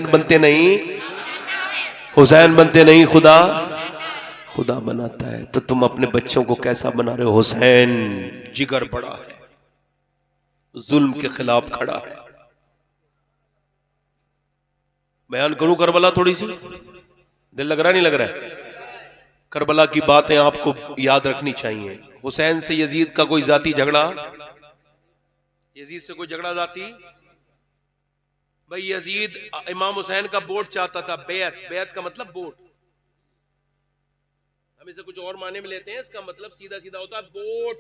बनते नहीं, हुसैन बनते नहीं, खुदा खुदा बनाता है। तो तुम अपने बच्चों को कैसा बना रहे हो? हुसैन जिगर बड़ा है, जुल्म के खिलाफ खड़ा है। बयान करूं करबला थोड़ी सी? दिल लग रहा नहीं लग रहा है? करबला की बातें आपको याद रखनी चाहिए। हुसैन से यजीद का कोई जाती झगड़ा, यजीद से कोई झगड़ा जाती? भाई यजीद इमाम हुसैन का वोट चाहता था, बेयत। बेयत का मतलब वोट, हम इसे कुछ और माने में लेते हैं। इसका मतलब सीधा सीधा होता है वोट।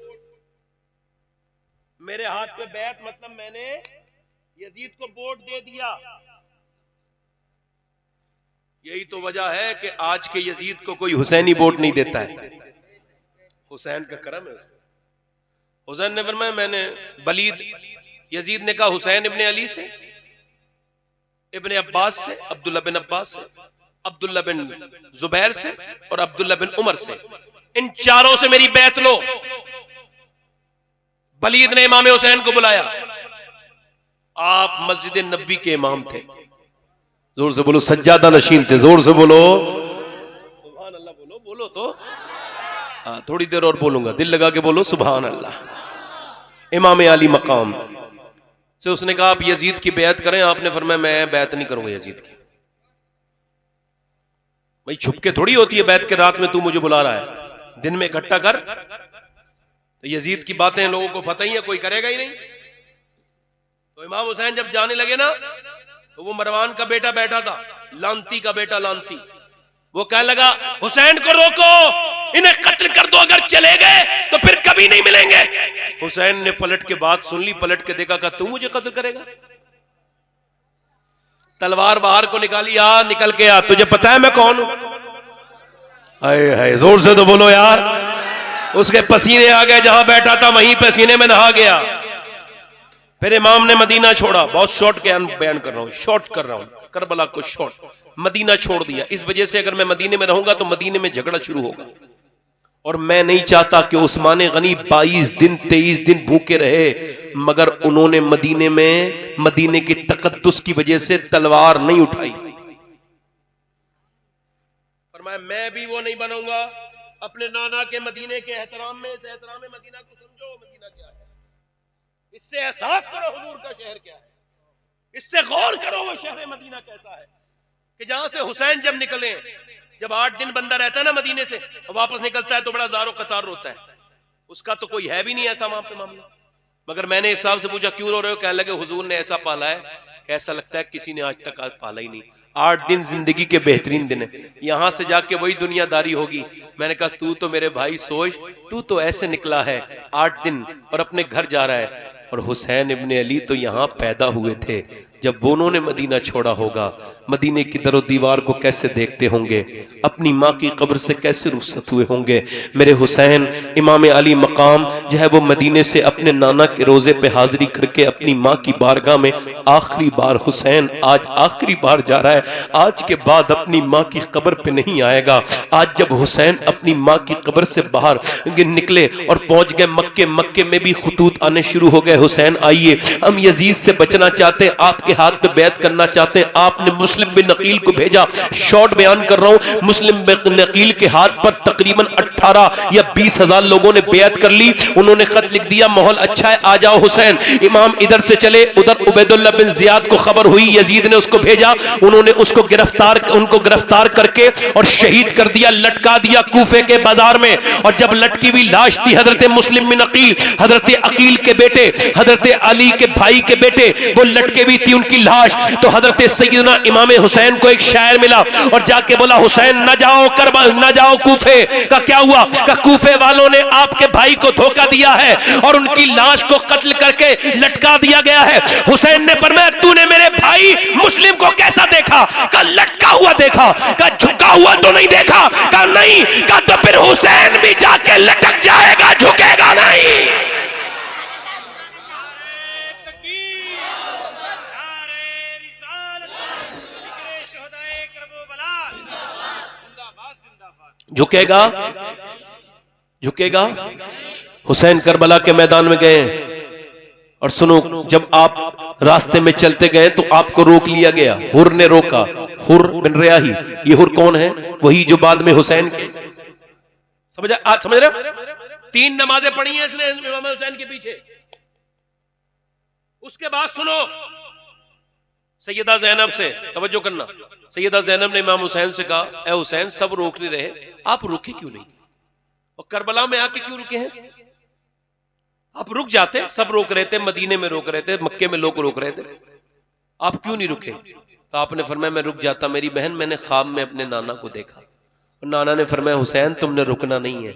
मेरे हाथ पे बेयत मतलब मैंने यजीद को वोट दे दिया। यही तो वजह है कि आज के यजीद को कोई हुसैनी वोट नहीं देता है। हुसैन का करम है उसको। हुसैन ने फरमाया मैंने वलीद, यजीद ने कहा हुसैन इब्ने अली से, इब्ने अब्बास से, अब्दुल्ला बिन अब्बास से, अब्दुल्ला बिन जुबैर से और अब्दुल्ला बिन उमर से, इन चारों से मेरी बैत लो। वलीद ने इमाम हुसैन को बुलाया। आप मस्जिद नबी के इमाम थे, जोर से बोलो, सज्जादा नशीन थे, जोर से बोलो सुभान अल्लाह। बोलो बोलो तो हाँ, थोड़ी देर और बोलूंगा, दिल लगा के बोलो सुभान अल्लाह। इमाम अली मकाम से उसने कहा आप यजीद की बैत करें। आपने फरमाया मैं बैत नहीं करूंगा यजीद की। भाई छुपके थोड़ी होती है बैत के, रात में तू मुझे बुला रहा है, दिन में इकट्ठा कर। तो यजीद की बातें लोगों को पता ही है, कोई करेगा ही नहीं। तो इमाम हुसैन जब जाने लगे ना, तो वो मरवान का बेटा बैठा था, लांती का बेटा लांती, वो कहने लगा हुसैन को रोको, इन्हें कत्ल कर दो, अगर चले गए तो फिर कभी नहीं मिलेंगे। हुसैन ने पलट के बात सुन ली, पलट के देखा, कहा तू मुझे कत्ल करेगा? तलवार बाहर को निकाली, आ निकल के आ, तुझे पता है मैं कौन हूं? हाय हाय, जोर से तो बोलो यार। उसके पसीने आ गए, जहां बैठा था वहीं पसीने में नहा गया। फिर इमाम ने मदीना छोड़ा। बहुत शॉर्ट के बयान कर रहा हूं, शॉर्ट कर रहा हूं, करबला को शॉर्ट। मदीना छोड़ दिया इस वजह से अगर मैं मदीने में रहूंगा तो मदीने में झगड़ा शुरू होगा, और मैं नहीं चाहता कि उस्मान गनी 22 दिन 23 दिन भूखे रहे, मगर उन्होंने मदीने में मदीने की तकद्दुस की वजह से तलवार नहीं उठाई। फरमाया मैं भी वो नहीं बनूंगा। अपने नाना के मदीने के एहतराम में, इस एहतराम में मदीना को समझो, मदीना क्या है, इससे एहसास करो हुजूर का शहर क्या है, इससे गौर करो वो शहर मदीना कैसा है कि जहां से हुसैन जब निकले, जब 8 दिन बंदा रहता है ना मदीने से और वापस निकलता है तो बड़ा ज़ारो कतार रोता है। उसका तो कोई है भी नहीं ऐसा वहां पे मामला। मगर मैंने एक साहब से पूछा क्यों रो रहे हो? कहने लगे हुजूर ने ऐसा पाला है कि ऐसा लगता है किसी ने आज तक पाला ही नहीं। 8 दिन जिंदगी के बेहतरीन दिन है, यहां से जाके वही दुनियादारी होगी। मैंने कहा तू तो मेरे भाई सोच, तू तो ऐसे निकला है 8 दिन और अपने घर जा रहा है, और हुसैन इब्ने अली तो यहां पैदा हुए थे। जब वो उन्होंने मदीना छोड़ा होगा, मदीने की दरो दीवार को कैसे देखते होंगे, अपनी माँ की कब्र से कैसे रुखसत हुए होंगे। मेरे हुसैन इमाम अली मकाम जो है वो मदीने से अपने नाना के रोजे पे हाजिरी करके अपनी माँ की बारगाह में आखिरी बार, हुसैन आज आखिरी बार जा रहा है, आज के बाद अपनी माँ की कब्र पे नहीं आएगा। आज जब हुसैन अपनी माँ की कब्र से बाहर निकले और पहुंच गए मक्के, मक्के में भी खुतूत आने शुरू हो गए, हुसैन आइए हम यजीद से बचना चाहते हैं, आपके हाथ पे बैत करना चाहते हैं। आपने मुस्लिम बिन नकील को भेजा। शॉर्ट बयान कर रहा हूं, मुस्लिम बिन नकील के हाथ पर तकरीबन 18 या 20 हजार लोगों ने बैत कर ली। उन्होंने खत लिख दिया माहौल अच्छा है, आ जाओ हुसैन। इमाम इधर से चले, उधर उबैदुल्लाह बिन जियाद को खबर हुई, यजीद ने उसको भेजा। उन्होंने उसको उनको गिरफ्तार करके और शहीद कर दिया, लटका दिया कूफे के बाजार में। और जब लटकी हुई लाश थी हजरत मुस्लिम बिन अकील, हजरत अकील के बेटे, हजरत अली के भाई के बेटे, वो लटके हुई थी उनकी लाश। तो हजरत सैयदना इमाम हुसैन को एक शायर मिला और जाके बोला हुसैन न जाओ करबला, न जाओ कूफे। का क्या हुआ? का कूफे वालों ने आपके भाई को धोखा दिया है और उनकी लाश को कत्ल करके लटका दिया गया है। हुसैन ने फरमाया तूने मेरे भाई मुस्लिम को कैसा देखा? का लटका हुआ देखा। का झुका हुआ तो नहीं देखा? का नहीं। का तो फिर हुसैन भी जाके लटक जाएगा, झुकेगा नहीं। झुकेगा? झुकेगा? हुसैन करबला के मैदान में गए और सुनो, जब आप रास्ते में चलते गए तो आपको रोक लिया गया, हुर ने रोका, हुर बिन रियाही। ये हुर कौन है? वही जो बाद में हुसैन के, समझ रहे? 3 नमाजें पढ़ी हैं इसने इमाम हुसैन के पीछे। उसके बाद सुनो सैयदा ज़ैनब से, तवज्जो करना। सैयदा ज़ैनब ने इमाम हुसैन से कहा, ए हुसैन सब रोक नहीं रहे, आप रुके क्यों नहीं? और करबला में आके क्यों रुके हैं? आप रुक जाते, सब रोक रहे थे, मदीने में रोक रहे थे, मक्के में लोग रोक रहे थे, आप क्यों नहीं रुके? तो आपने फरमाया मैं रुक जाता मेरी बहन, मैंने ख्वाब में अपने नाना को देखा। और नाना ने फरमाया हुसैन तुमने रुकना नहीं है,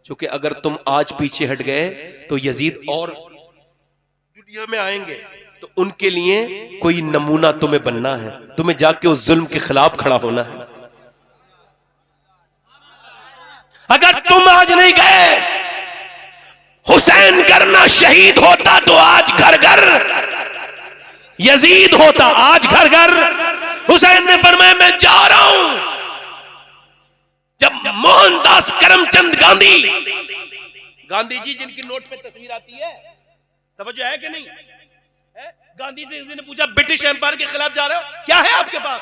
क्योंकि अगर तुम आज पीछे हट गए तो यजीद और दुनिया में आएंगे, तो उनके लिए कोई नमूना तुम्हें बनना है, तुम्हें जाके उस जुल्म के खिलाफ खड़ा होना है। अगर तुम आज नहीं गए, हुसैन करना शहीद होता तो आज घर घर यजीद होता, आज घर घर। हुसैन ने फरमाया मैं जा रहा हूं। जब मोहनदास करमचंद गांधी, गांधी जी जिनकी नोट पे तस्वीर आती है, तवज्जो है कि नहीं है? गांधी जी ने पूछा ब्रिटिश एम्पायर के खिलाफ जा रहे हो, क्या है आपके पास?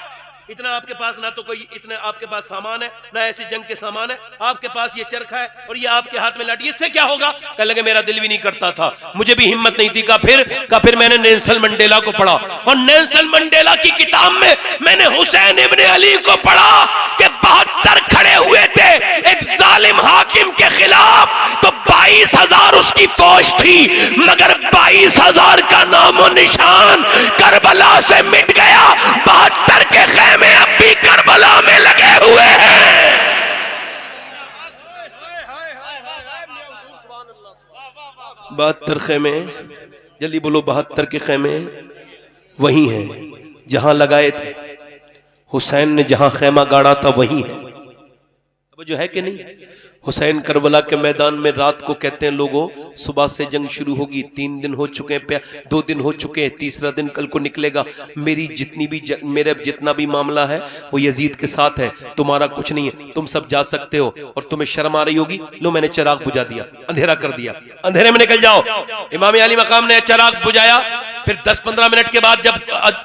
इतना आपके पास ना तो कोई इतने आपके पास सामान है, ना ऐसी जंग के सामान है, आपके पास ये चरखा है और ये आपके हाथ में लाठी, इससे क्या होगा? कहने लगे मेरा दिल भी नहीं करता था, मुझे भी हिम्मत नहीं थी। का फिर मैंने नेल्सन मंडेला को पढ़ा, और नेल्सन मंडेला की किताब में मैंने हुसैन इब्ने अली को पढ़ा कि 72 खड़े हुए थे एक जालिम हाकिम के खिलाफ, तो 22,000 उसकी फौज थी, मगर 22,000 का नामो निशान करबला से मिट गया। 72 के खैमे अब भी करबला में लगे हुए हैं। 72 खेमे, जल्दी बोलो, 72 के खेमे वही हैं जहां लगाए थे। हुसैन ने जहां खेमा गाड़ा था वही है, अब जो है कि नहीं? हुसैन करबला के मैदान में रात को कहते हैं लोगों सुबह से जंग शुरू होगी, 3 दिन हो चुके हैं, 2 दिन हो चुके हैं, तीसरा दिन कल को निकलेगा। मेरी जितनी भी मेरा जितना भी मामला है वो यजीद के साथ है, तुम्हारा कुछ नहीं है, तुम सब जा सकते हो। और तुम्हें शर्म आ रही होगी, लो मैंने चिराग बुझा दिया, अंधेरा कर दिया, अंधेरे में निकल जाओ। इमाम अली मकाम ने चिराग बुझाया, फिर 10-15 मिनट के बाद जब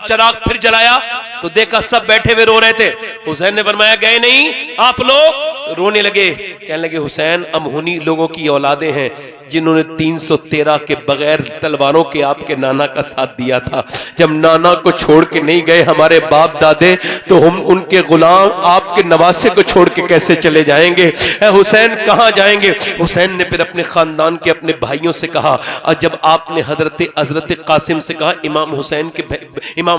चिराग फिर जलाया तो देखा सब बैठे हुए रो रहे थे। हुसैन ने फरमाया गए नहीं आप लोग? रोने लगे, कहने लगे हुसैन हम उन्हीं लोगों की औलादे हैं जिन्होंने 313 के बगैर तलवारों के आपके नाना का साथ दिया था। जब नाना को छोड़ के नहीं गए हमारे बाप दादे, तो हम उनके गुलाम आपके नवासे को छोड़ के कैसे चले जाएंगे? हुसैन कहाँ जाएंगे? हुसैन ने फिर अपने खानदान के अपने भाइयों से कहा, और जब आपने हजरत कासिम से कहा इमाम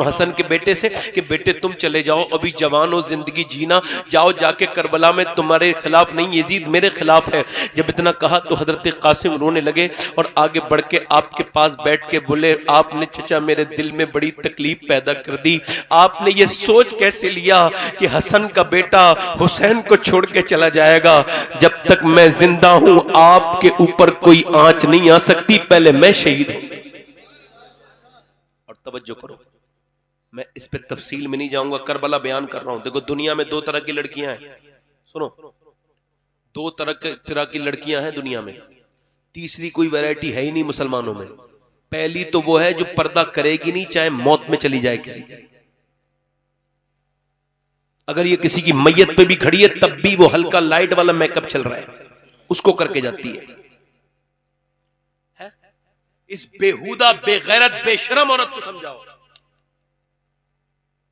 हसन के बेटे से कि बेटे तुम चले जाओ, अभी जवान हो, जिंदगी जीना, जाओ जाके करबला में तुम्हारे खिलाफ नहीं यजीद मेरे खिलाफ है। जब इतना कहा तो हजरत कासिम रोने लगे और आगे बढ़ के आपके पास बैठ के बोले आपने चचा मेरे दिल में बड़ी तकलीफ पैदा कर दी। आपने ये सोच कैसे लिया कि हसन का बेटा हुसैन को छोड़ के चला जाएगा? जब तक मैं जिंदा हूं आपके ऊपर कोई आंच नहीं आ सकती, पहले मैं शहीद हूं। और तवज्जो करो, मैं इस पे तफसील में नहीं जाऊंगा, करबला बयान कर रहा हूं। देखो दुनिया में 2 तरह की लड़कियां हैं, सुनो, 2 तरह की लड़कियां हैं दुनिया में, तीसरी कोई वैरायटी है ही नहीं मुसलमानों में। पहली तो वो है जो पर्दा करेगी नहीं, चाहे मौत में चली जाए किसी की। अगर ये किसी की मैयत पे भी खड़ी है तब भी वो हल्का लाइट वाला मेकअप चल रहा है, उसको करके जाती है। इस बेहुदा बेगैरत बेशरम औरत को समझाओ।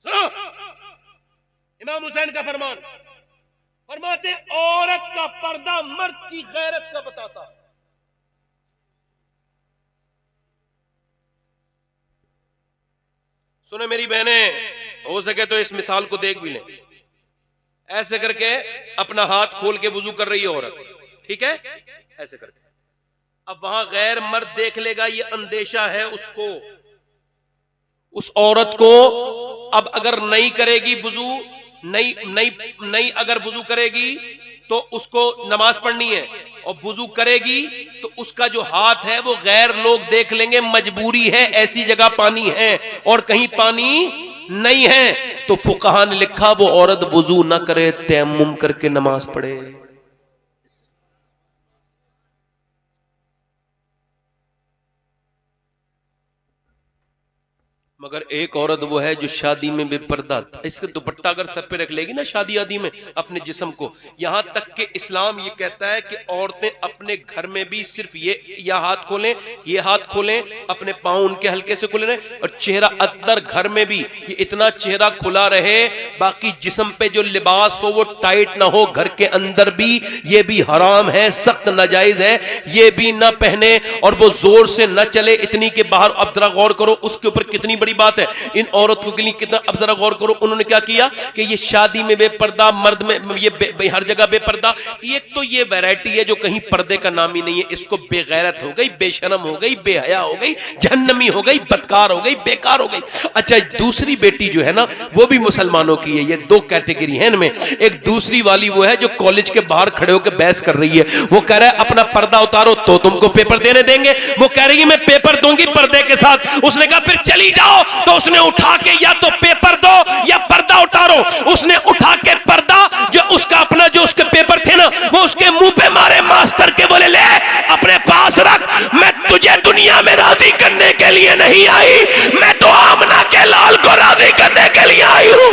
सुनो इमाम हुसैन का फरमान, फरमाते औरत का पर्दा मर्द की गैरत का बताता। सुने मेरी बहनें, हो सके तो इस मिसाल को देख भी लें। ऐसे करके अपना हाथ खोल के वुजू कर रही है औरत, ठीक है, ऐसे करके। अब वहां गैर मर्द देख लेगा, ये अंदेशा है उसको, उस औरत को। अब अगर नहीं करेगी वुजू, नहीं अगर वुजू करेगी तो उसको नमाज पढ़नी है, और वुजू करेगी तो उसका जो हाथ है वो गैर लोग देख लेंगे, मजबूरी है, ऐसी जगह पानी है और कहीं पानी नहीं है। तो फुकहा ने लिखा वो औरत वुजू ना करे, तयम्मुम करके नमाज पढ़े। मगर एक औरत वो है जो शादी में बेपर्दा, इसका दुपट्टा अगर सर पे रख लेगी ना शादी आदि में अपने जिस्म को, यहाँ तक कि इस्लाम ये कहता है कि औरतें अपने घर में भी सिर्फ ये हाथ खोलें, ये हाथ खोलें, अपने पाँव उनके हल्के से खुले रहे और चेहरा अंदर घर में भी ये इतना चेहरा खुला रहे, बाकी जिस्म पे जो लिबास हो वो टाइट ना हो। घर के अंदर भी ये भी हराम है, सख्त नाजायज है, ये भी ना पहने और वो जोर से न चले इतनी के बाहर। अब जरा गौर करो उसके ऊपर कितनी बड़ी बात है इन औरतों के लिए, कितना। अब जरा गौर करो उन्होंने क्या किया कि ये शादी में बेपर्दा, मर्द में ये हर जगह बेपर्दा। एक तो ये वैरायटी है जो कहीं पर्दे का नाम ही नहीं है, इसको बेगैरत हो गई, बेशरम हो गई, बेहया हो गई, जहन्नमी हो गई, बदकार हो गई, बेकार हो गई। अच्छा दूसरी बेटी जो है ना वो भी मुसलमानों की है। ये दो कैटेगरी है इनमें। एक दूसरी वाली वो है जो कॉलेज के बाहर खड़े होकर बहस कर रही है, वो कह रहा है अपना पर्दा उतारो तो तुमको पेपर देने देंगे। वो कह रही है मैं पेपर दूंगी पर्दे के साथ। उसने कहा फिर चली जाओ, तो उसने उठा के या तो पेपर दो या पर्दा उतारो। उसने उठा के पर्दा जो उसका अपना जो उसके पेपर थे ना वो उसके मुंह पे मारे मास्टर के, बोले ले अपने पास रख, मैं तुझे दुनिया में राजी करने के लिए नहीं आई, मैं तो आमना के लाल को राजी करने के लिए आई हूं।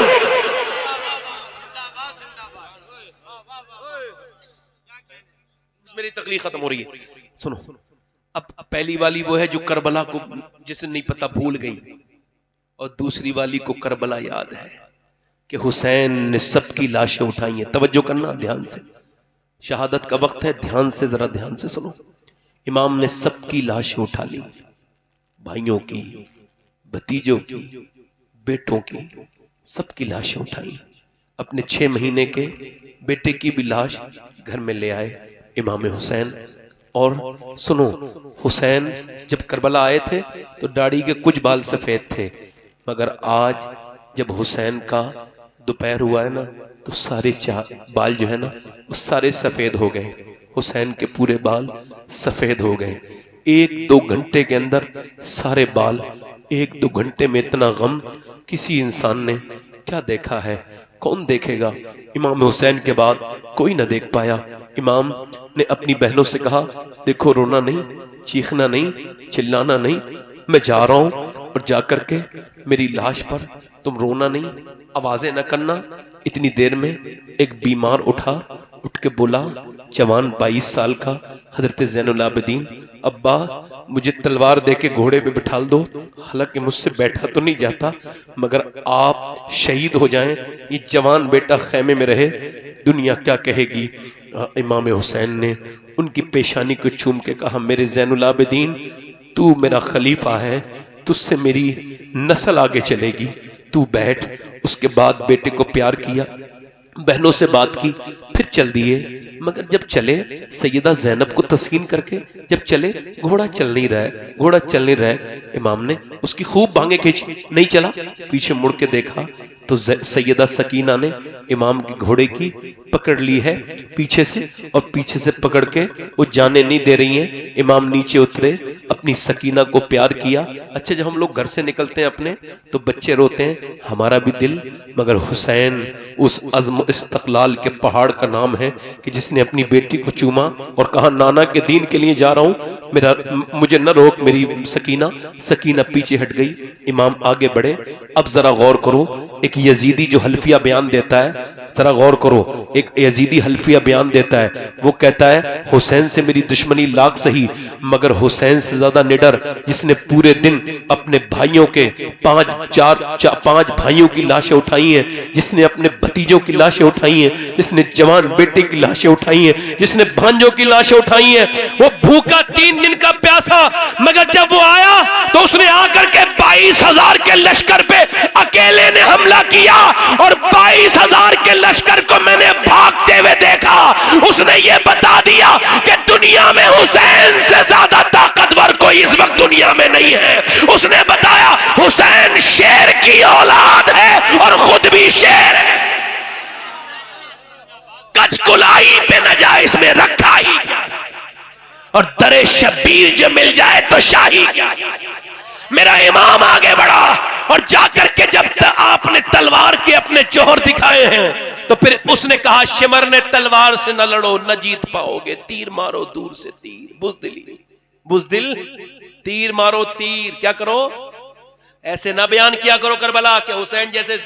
मेरी तकलीफ खत्म हो रही है, सुनो। अब पहली वाली वो है जो करबला को जिसे नहीं पता भूल गई, और दूसरी वाली को करबला याद है कि हुसैन ने सबकी लाशें उठाई हैं। तवज्जो करना ध्यान से, शहादत का वक्त है, ध्यान से जरा ध्यान से सुनो। इमाम ने सबकी लाशें उठा ली, भाइयों की, भतीजों की, बेटों की, सबकी लाशें उठाई। अपने 6 महीने के बेटे की भी लाश घर में ले आए इमाम हुसैन। और सुनो, हुसैन जब करबला आए थे तो दाढ़ी के कुछ बाल सफेद थे, मगर आज जब हुसैन का दोपहर हुआ है ना तो सारे बाल जो है ना वो सारे सफेद हो गए। हुसैन के पूरे बाल सफेद हो गए 1-2 घंटे के अंदर, सारे बाल। 1-2 घंटे में इतना गम किसी इंसान ने क्या देखा है, कौन देखेगा। इमाम हुसैन के बाद कोई ना देख पाया। इमाम ने अपनी बहनों से कहा देखो रोना नहीं, चीखना नहीं, चिल्लाना नहीं, मैं जा रहा हूं और जाकर के मेरी लाश पर तुम रोना नहीं, आवाजें न करना। इतनी देर में एक बीमार उठ के बोला, जवान 22 साल का हजरत ज़ैनुल आबिदीन, अब्बा मुझे तलवार दे के घोड़े पे बिठाल दो, हालांकि मुझसे बैठा तो नहीं जाता, मगर आप शहीद हो जाएं, ये जवान बेटा खैमे में रहे, दुनिया क्या कहेगी। इमाम हुसैन ने उनकी पेशानी को चूम के कहा, मेरे ज़ैनुल आबिदीन तू मेरा खलीफा है, तुझसे मेरी नस्ल आगे चलेगी, तू बैठ। उसके बाद बेटे को प्यार किया, बहनों से बात की, फिर चल दिए। मगर जब चले सैयदा ज़ैनब को तस्कीन करके, जब चले घोड़ा चल नहीं रहा है, घोड़ा चल नहीं रहा है। इमाम ने उसकी खूब भांगे खींची, नहीं चला। पीछे मुड़ के देखा तो सैयदा सकीना ने इमाम की घोड़े की पकड़ ली है पीछे से, और पीछे से पकड़ के वो जाने नहीं दे रही हैं। इमाम नीचे उतरे, अपनी सकीना को प्यार किया। अच्छा जब हम लोग घर से निकलते हैं अपने तो बच्चे रोते हैं, हमारा भी दिल, मगर हुसैन उस अज़्म इस्तक़लाल के पहाड़ का नाम है कि जिसने अपनी बेटी को चूमा और कहा नाना के दीन के लिए जा रहा हूँ, मुझे न रोक मेरी सकीना। सकीना पीछे हट गई, इमाम आगे बढ़े। अब जरा गौर करो, एक यजीदी जो हल्फिया बयान देता है, जरा गौर करो, एक यजीदी हल्फिया बयान देता है। वो कहता है हुसैन से मेरी दुश्मनी लाख सही, मगर हुसैन से ज्यादा निडर जिसने पूरे दिन अपने भाइयों के 5 भाइयों की लाशें उठाई हैं, जिसने अपने भतीजों की लाशें उठाई हैं, जिसने जवान बेटे की लाशें उठाई हैं, जिसने भांजों की लाशें उठाई हैं। वो भूखा 3 दिन का प्यासा, मगर जब वो आया तो उसने आकर के 22,000 के लश्कर पे अकेले ने हमला किया, और 22,000 के लश्कर को मैंने भागते हुए देखा। उसने ये बता दिया कि दुनिया में हुसैन से ज्यादा ताकतवर कोई इस वक्त दुनिया में नहीं है। उसने बताया हुसैन शेर की औलाद है और खुद भी शेर है। कचकुलाई पे न जाए इसमें रखा ही क्या, और दरे शब्बीर जो मिल जाए तो शाही क्या। मेरा इमाम आगे बढ़ा और जाकर के जब आपने तलवार के अपने जोहर दिखाए हैं तो फिर उसने कहा शिमर ने तलवार से न लड़ो न जीत पाओगे, तीर मारो दूर से तीर। बुज़दिल तीर मारो तीर, क्या करो ऐसे ना बयान किया करो करबला कि हुसैन जैसे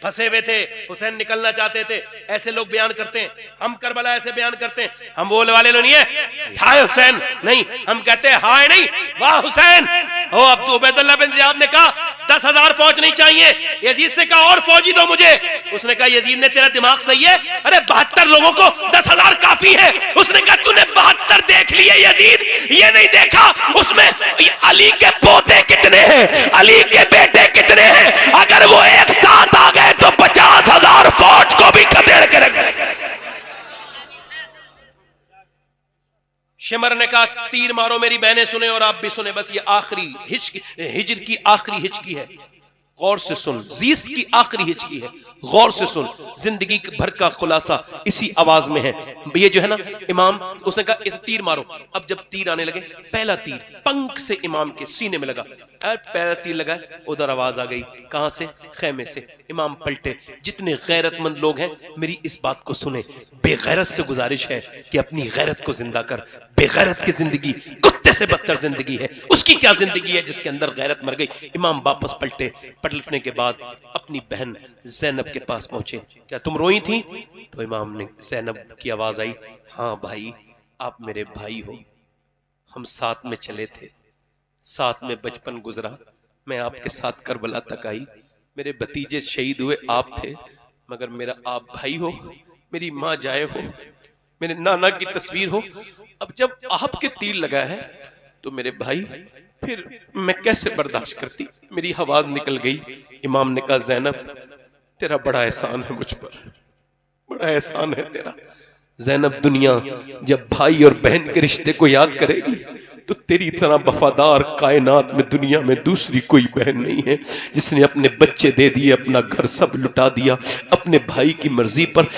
फंसे हुए थे, हुसैन निकलना चाहते थे, ऐसे लोग बयान करते हैं। हम करबला ऐसे बयान करते हैं, हम वो वाले लोग नहीं है हाय हुसैन, नहीं, हम कहते हैं हाय नहीं वाह हुसैन। ओ अब्दू उबैदुल्लाह बिन ज़ियाद ने कहा 10,000 फौज नहीं चाहिए, यजीद से कहा और फौजी दो मुझे। उसने कहा यजीद ने तेरा दिमाग सही है, अरे 72 लोगों को 10,000 काफी है। उसने कहा तूने 72 देख लिए यजीद, ये नहीं देखा उसमें अली के पोते कितने हैं, अली के बेटे कितने हैं, अगर वो एक साथ आ गए तो 50,000 फौज को भी खदेड़ के रख। शिमर ने कहा तीर मारो मेरी बहनें सुने और आप भी सुने, बस ये आखिरी हिज्र की आखिरी हिचकी है, गौर से सुन, जीस्त की आखिरी हिचकी है, गौर से सुन, जिंदगी भर का खुलासा इसी आवाज में है। ये जो है ना इमाम, उसने कहा इस तीर मारो। अब जब तीर आने लगे, पहला तीर पंख से इमाम के सीने में लगा, पहला तीर लगा, उधर आवाज आ गई, कहां से? खैमे से। इमाम पलटे। जितने गैरतमंद लोग हैं मेरी इस बात को सुने, बेगैरत से गुजारिश है कि अपनी गैरत को जिंदा कर। बेगैरत की जिंदगी कुत्ते से बदतर जिंदगी है, उसकी क्या जिंदगी है जिसके अंदर गैरत मर गई। इमाम वापस पलटे, पलटने के बाद अपनी बहन ज़ैनब के पास पहुंचे। क्या तुम रोई थी? तो इमाम ने, ज़ैनब की आवाज आई, हाँ भाई आप मेरे भाई हो, हम साथ में चले थे, साथ में बचपन गुजरा, मैं आपके साथ करबला तक आई, मेरे भतीजे शहीद हुए आप थे, मगर मेरा आप भाई हो, मेरी माँ जाए हो, मेरे नाना की तस्वीर हो। अब जब आपके तीर लगा है तो मेरे भाई फिर मैं कैसे बर्दाश्त करती, मेरी आवाज निकल गई। इमाम ने कहा ज़ैनब तेरा बड़ा एहसान है मुझ पर, बड़ा एहसान है तेरा। ज़ैनब दुनिया जब भाई और बहन के रिश्ते को याद करेगी तो तेरी तरह वफादार कायनात में दुनिया में दूसरी कोई बहन नहीं है जिसने अपने बच्चे दे दिए, अपना घर सब लुटा दिया अपने भाई की मर्जी पर।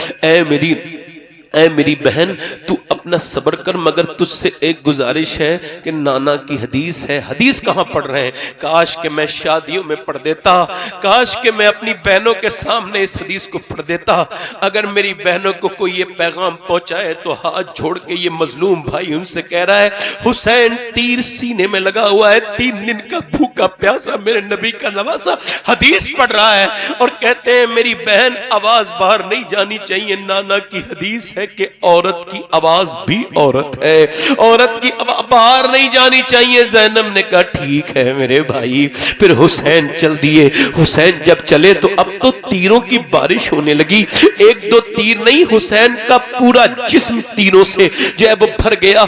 ऐ मेरी बहन तू अपना सब्र कर, मगर तुझसे एक गुजारिश है कि नाना की हदीस है, हदीस कहाँ पढ़ रहे हैं? काश के मैं शादियों में पढ़ देता, काश के मैं अपनी बहनों के सामने इस हदीस को पढ़ देता। अगर मेरी बहनों को कोई ये पैगाम पहुंचाए तो हाथ जोड़ के ये मजलूम भाई उनसे कह रहा है हुसैन तीर सीने में लगा हुआ है, 3 दिन का भूखा प्यासा मेरे नबी का नवासा हदीस पढ़ रहा है और कहते हैं मेरी बहन आवाज बाहर नहीं जानी चाहिए। नाना की हदीस है कि औरत की आवाज भी औरत है, औरत की बाहर नहीं जानी चाहिए। ज़ैनब ने कहा ठीक है मेरे भाई। फिर हुसैन चल दिए। हुसैन जब चले तो अब तो तीरों की बारिश होने लगी, 1-2 तीर नहीं, हुसैन का पूरा जिस्म तीरों से जो है वो भर गया।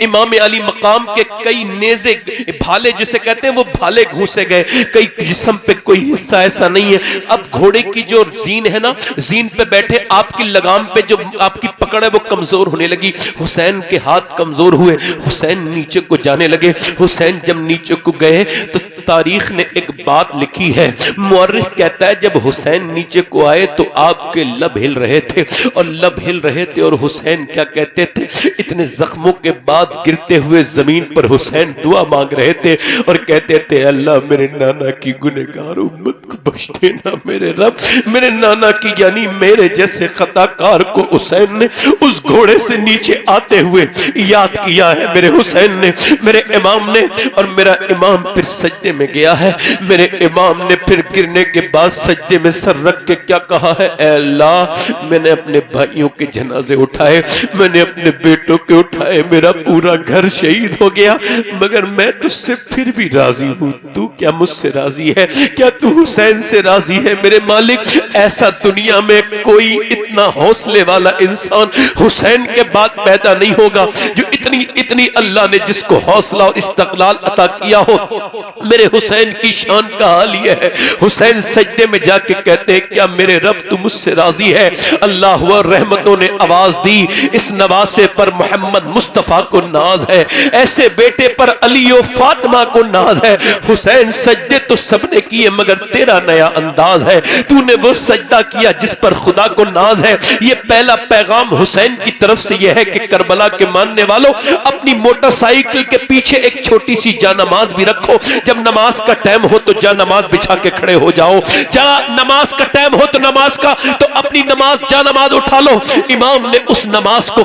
इमाम अली मकाम के कई नेज़े भाले जिसे कहते हैं वो भाले घुसे गए, कई जिस्म पे कोई हिस्सा ऐसा नहीं है। अब घोड़े की जो जीन है ना, जीन पे बैठे आपकी लगाम पे जो आपकी पकड़ है वो कमजोर होने लगी। हुसैन के हाथ कमजोर हुए, हुसैन नीचे को जाने लगे। हुसैन जब नीचे को गए तो तारीख ने एक बात लिखी है, मुअर्रिख कहता है जब हुसैन नीचे को आए तो आपके लब हिल रहे थे और लब हिल रहे थे और हुसैन क्या कहते थे, इतने जख्मों के बाद गिरते हुए जमीन पर हुसैन दुआ मांग रहे थे और कहते थे अल्लाह मेरे नाना की गुनहगार उम्मत को बख्श देना मेरे रब, मेरे नाना की यानी मेरे जैसे खताकार को हुसैन ने उस घोड़े से नीचे आते हुए याद किया है मेरे हुसैन ने, मेरे इमाम ने। और मेरा इमाम फिर सजदे में गया है, मेरे इमाम ने फिर गिरने के बाद सजदे में सर रख के क्या कहा है, ऐ अल्लाह मैंने अपने भाइयों के जनाजे उठाए, मैंने अपने बेटों के उठाए, मेरा पूरा घर शहीद हो गया, मगर मैं तुझसे फिर भी राजी हूँ। तू क्या मुझसे राजी है? क्या तू हुसैन से राजी है मेरे मालिक? ऐसा दुनिया में कोई इतना हौसले वाला इंसान हुसैन के बाद पैदा नहीं होगा जो इतनी अल्लाह ने जिसको हौसला और इस्तक़लाल अता किया हो। मेरे हुसैन की शान का हाल यह है, हुसैन सजदे में जाके कहते हैं क्या मेरे रब तू मुझसे राजी है? अल्लाह व रहमतों ने आवाज दी, इस नवासे पर मोहम्मद मुस्तफा को नाज है, ऐसे बेटे पर अली और फातिमा को नाज है। हुसैन सजदे तो सबने किए मगर तेरा नया अंदाज है, तूने वो सजदा किया जिस पर खुदा को नाज है। ये पहला पैगाम हुसैन की तरफ से यह है कि करबला के मानने वालों अपनी मोटरसाइकिल के पीछे एक छोटी सी जानमाज भी रखो, जब नमाज का टाइम हो तो जानमाज बिछा के खड़े हो जाओ, जब नमाज का टाइम हो तो नमाज का तो अपनी नमाज जा नमाज उठा लो। इमाम ने उस नमाज को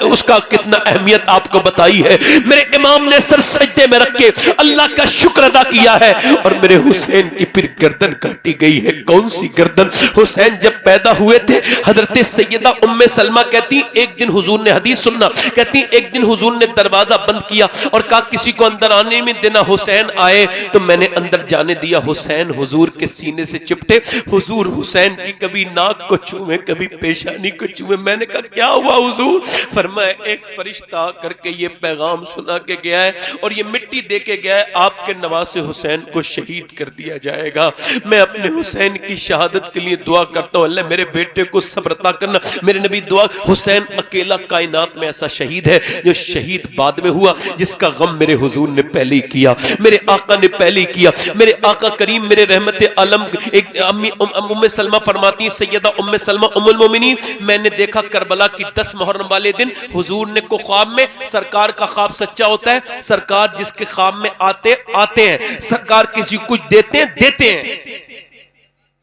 उसका कितना अहमियत आपको बताई है। मेरे इमाम ने सर सजदे में रख के अल्लाह का शुक्र अदा किया है और मेरे हुसैन की फिर गर्दन काटी गई है। कौन सी गर्दन? हुसैन जब पैदा हुए थे, हजरत सैयदा उम्मे सलमा कहती एक दिन हुजूर ने, हदीस सुनना, कहती एक दिन हुजूर ने दरवाजा बंद किया और कहा किसी को अंदर आने में देना। हुसैन आए तो मैंने अंदर जाने दिया। हुसैन हुजूर के सीने से चिपटे, हुजूर हुसैन की कभी नाक को छूए कभी पेशानी को छूए। मैंने कहा क्या हुआ हुजूर? फरमाया एक फरिश्ता करके ये पैगाम सुना के गया है और ये मिट्टी दे के गया है, आपके नवासे हुसैन को शहीद कर दिया जाएगा। मैं अपने हुसैन की शहादत के लिए दुआ करता हूँ, अल्लाह मेरे बेटे को सब्र अता करना। मेरे नबी दुआ, हुसैन अकेला कायनात में ऐसा शहीद है जो शहीद बाद में हुआ, जिसका गम मेरे हुजूर ने पहले ही किया, मेरे आका ने पहले ही किया। मेरे आका करीम मेरे रहमत आलम, एक अम्मी उम्मे सलमा फरमाती, सैयदा उम्मे सलमा उम्मुल मोमिनीन, मैंने देखा करबला की 10 मुहर्रम वाले दिन हुजूर ने को ख्वाब में, सरकार का ख्वाब सच्चा होता है, सरकार जिसके ख्वाब में आते हैं, सरकार किसी कुछ देते हैं,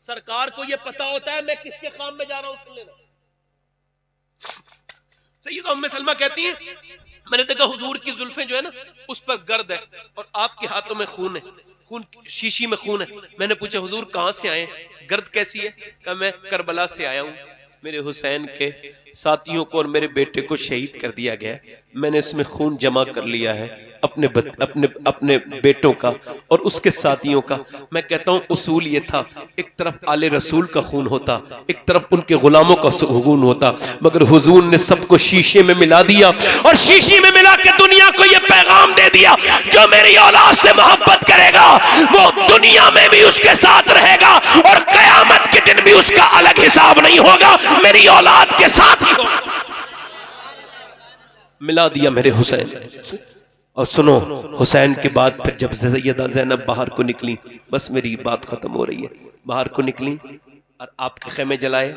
सरकार को यह पता होता है मैं किसके ख्वाब में जा रहा हूं सुन लेना। सैयदा उम्मे सलमा कहती है मैंने देखा हुजूर की जुल्फें जो है ना उस पर गर्द है और आपके हाथों में खून है, खून शीशी में खून है। मैंने पूछा हुजूर कहां से आए, गर्द कैसी है? कहा मैं करबला से आया हूं, मेरे हुसैन के साथियों को और मेरे बेटे को शहीद कर दिया गया, मैंने इसमें खून जमा कर लिया है अपने बेटों का और उसके साथियों का। मैं कहता हूं उसूल ये था, एक तरफ आले रसूल का खून होता, एक तरफ उनके गुलामों का खून होता, मगर हुजूर ने सबको शीशे में मिला दिया और शीशे में मिला के दुनिया को यह पैगाम दे दिया, जो मेरी औलाद से मोहब्बत करेगा वो दुनिया में भी उसके साथ रहेगा और कयामत के दिन भी उसका अलग हिसाब नहीं होगा, मेरी औलाद के साथ ही होगा। मिला दिया मेरे हुसैन। और सुनो, हुसैन के बाद फिर जब सैयदा ज़ैनब बाहर को निकली, बस मेरी बात खत्म हो रही है, बाहर को निकली और आपके खेमे जलाए,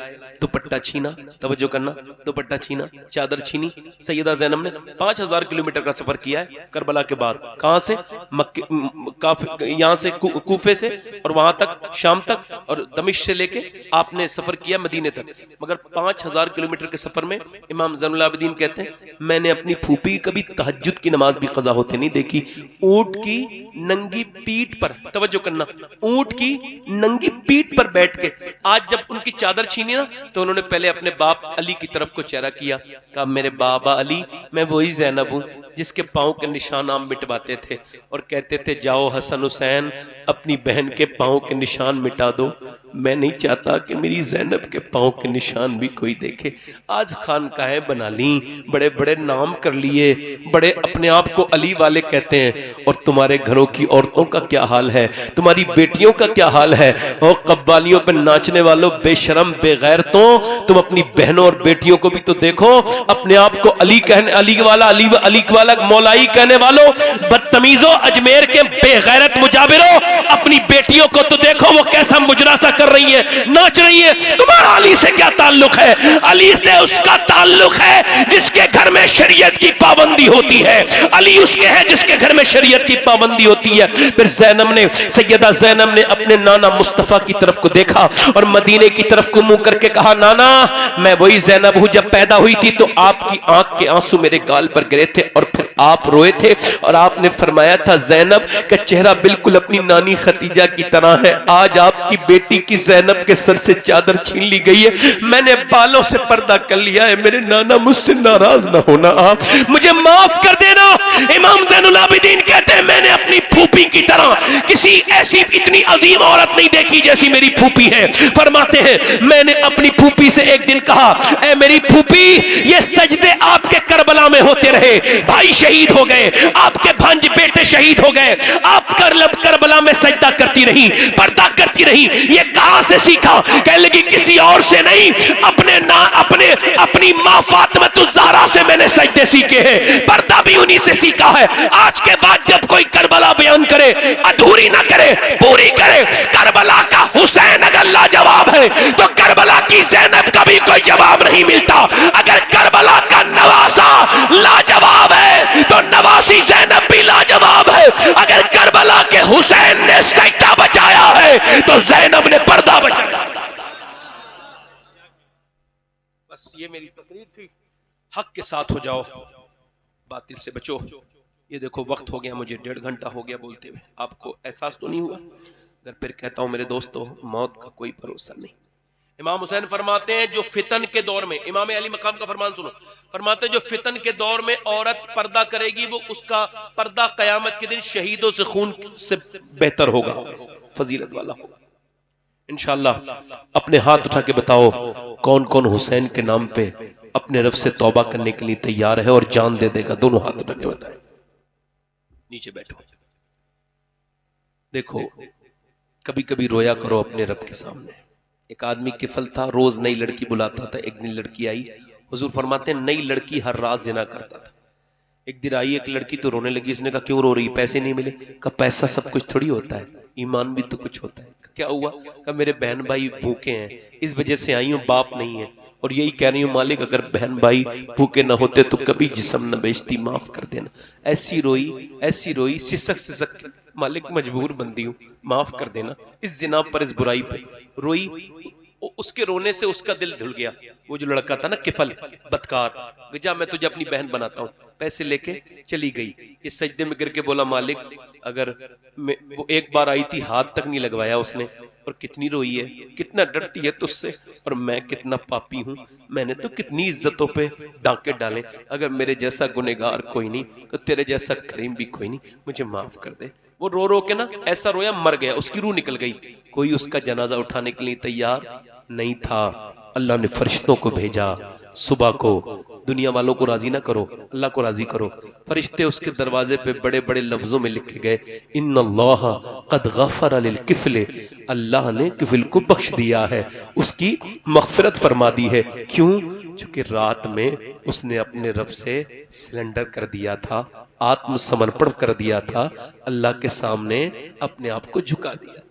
दुपट्टा छीना, तवज्जो करना, दुपट्टा छीना, चादर छीनी। सैयदा ज़ैनब ने 5000 किलोमीटर का सफर किया है करबला के बाद। कहां से? मक्के, यहां से कूफे से और वहां तक शाम तक और दमिश्क से लेके आपने सफर किया मदीने तक। मगर 5000 किलोमीटर के सफर में इमाम ज़ैनुल आबिदीन कहते हैं मैंने अपनी फूफी कभी तहज्जुद की नमाज भी कज़ा होते नहीं देखी। ऊंट की नंगी पीठ पर, तवज्जो करना, ऊंट की नंगी पीठ पर बैठ के, आज जब उनकी चादर छीनी ना तो उन्होंने पहले अपने बाप अली की तरफ को चेहरा किया, कहा मेरे बाबा अली, मैं वही ज़ैनब हूं जिसके पांव के निशान आप मिटवाते थे और कहते थे जाओ हसन हुसैन अपनी बहन के पांव के निशान मिटा दो। मैं नहीं चाहता कि मेरी ज़ैनब के पांव के निशान भी कोई देखे। आज खानकाहें बना ली, बड़े बड़े नाम कर लिए, बड़े अपने आप को अली वाले कहते हैं, और तुम्हारे घरों की औरतों का क्या हाल है, तुम्हारी बेटियों का क्या हाल है। और कव्वालियों पर नाचने वालों, बेशरम बेगैरतों, तुम अपनी बहनों और बेटियों को भी तो देखो। अपने आप को अली कहने, अली वाला मौलाई कहने वालों, बदतमीजों, अजमेर के बेगैरत मुजाबिरों, अपनी बेटियों को तो देखो वो कैसा मुजरा सा कर रही है, नाच रही है। तुम्हारा अली से क्या ताल्लुक है? अली से उसका ताल्लुक है जिसके घर में शरीयत की पाबंदी होती है, अली उसके है जिसके घर में शरीयत की पाबंदी होती है। फिर सैयदा ज़ैनब ने अपने नाना मुस्तफा की तरफ को देखा और मदीने की तरफ को मुंह करके कहा नाना मैं वही ज़ैनब हूं, जब पैदा हुई थी तो आपकी आंख के आंसू मेरे गाल पर गिरे थे और फिर आप रोए थे और आपने फरमाया था ज़ैनब का चेहरा बिल्कुल अपनी नानी खतीजा की तरह है। आज आपकी बेटी की ज़ैनब के सर से चादर छीन ली गई है, मैंने बालों से पर्दा कर लिया है, मेरे नाना मुझसे नाराज ना होना, आप मुझे माफ कर देना। इमाम ज़ैनुल आबिदीन कहते हैं मैंने अपनी फूफी की तरह किसी ऐसी इतनी अजीम औरत नहीं देखी जैसी मेरी फूफी है। फरमाते हैं मैंने अपनी फूफी से एक दिन कहा ऐ मेरी फूफी, ये सजदे आपके करबला में होते रहे, भाई शहीद हो गए, आपके भांज बेटे शहीद हो गए, आप करबला में सजदा करती रही, पर्दा करती रही, ये कहां से सीखा? कह लगी किसी और से नहीं, अपनी मां फातिमा ज़हरा से मैंने सजदे सीखे हैं, पर्दा भी उन्हीं से सीखा है। आज के बाद जब कोई करबला बयान करे अधूरी ना करे, पूरी करे। करबला का हुसैन अगर लाजवाब है तो करबला की ज़ैनब का भी कोई जवाब नहीं मिलता। अगर करबला का नवासा लाजवाब है तो नवासी ज़ैनब भी लाजवाब है। अगर करबला के हुसैन ने सजदा बचाया है तो ज़ैनब ने पर्दा बचाया। बस ये मेरी तकरीर थी। हक के साथ हो जाओ, बातिल से बचो। ये देखो वक्त हो गया, मुझे 1.5 घंटा हो गया बोलते हुए, आपको एहसास तो नहीं हुआ? अगर फिर कहता हूं मेरे दोस्तों, मौत का कोई भरोसा नहीं। इमाम हुसैन फरमाते हैं जो फितन के दौर में, इमाम अली मकाम का फरमान सुनो, फरमाते हैं जो फितन के दौर में औरत पर्दा करेगी वो उसका पर्दा कयामत के दिन शहीदों से खून से बेहतर होगा, फजीलत वाला होगा। इंशाअल्लाह अपने हाथ उठा के बताओ कौन कौन हुसैन के नाम पे अपने रब से तौबा करने के लिए तैयार है और जान दे देगा। दोनों हाथ उठा के बताएं। नीचे बैठो। देखो कभी कभी रोया करो अपने रब के सामने। एक आदमी किफल था, रोज नई लड़की बुलाता था। एक दिन लड़की आई, हुजूर फरमाते हैं नई लड़की हर रात जिना करता था। एक दिन आई एक लड़की तो रोने लगी। इसने कहा क्यों रो रही? पैसे नहीं मिले? कहा पैसा सब कुछ थोड़ी होता है, ईमान भी तो कुछ होता है। क्या हुआ? कहा मेरे बहन भाई भूखे हैं, इस वजह से आई हूँ, बाप नहीं है, और यही कह रही हूँ मालिक अगर बहन भाई भूखे ना होते तो कभी जिस्म न बेचती, माफ कर देना। ऐसी रोई सिसक सिसक, मालिक मजबूर बंदी हूँ, माफ कर देना। इस जिना पर, इस बुराई पे रोई। उसके रोने से उसका दिल धुल गया। वो जो लड़का था ना किफल, बदकार, जा मैं तुझे अपनी बहन बनाता हूँ। पैसे लेके चली गई। ये सजदे में गिर के बोला मालिक अगर वो एक बार आई थी, हाथ तक नहीं लगवाया उसने, और कितनी रोई है, कितना डरती है तुझसे, और मैं कितना पापी हूँ, मैंने तो कितनी इज्जतों पे डांके डाले। अगर मेरे जैसा गुनहगार कोई नहीं तो तेरे जैसा करीम भी कोई नहीं, मुझे माफ कर दे। वो रो रो के ना ऐसा रोया, मर गया, उसकी रूह निकल गई। कोई उसका जनाजा उठाने के लिए तैयार नहीं था। अल्लाह ने फरिश्तों को भेजा सुबह को। दुनिया वालों को राजी ना करो, अल्लाह को राजी करो। फरिश्ते उसके दरवाजे पे बड़े बड़े लफ्जों में लिख के गए, इन्नल्लाह कद गफर लिल किफले, अल्लाह ने किफिल को बख्श दिया है, उसकी मगफिरत फरमा दी है। क्यों? क्योंकि रात में उसने अपने रब से सिलेंडर कर दिया था, आत्मसमर्पण कर दिया था, अल्लाह के सामने अपने आप को झुका दिया।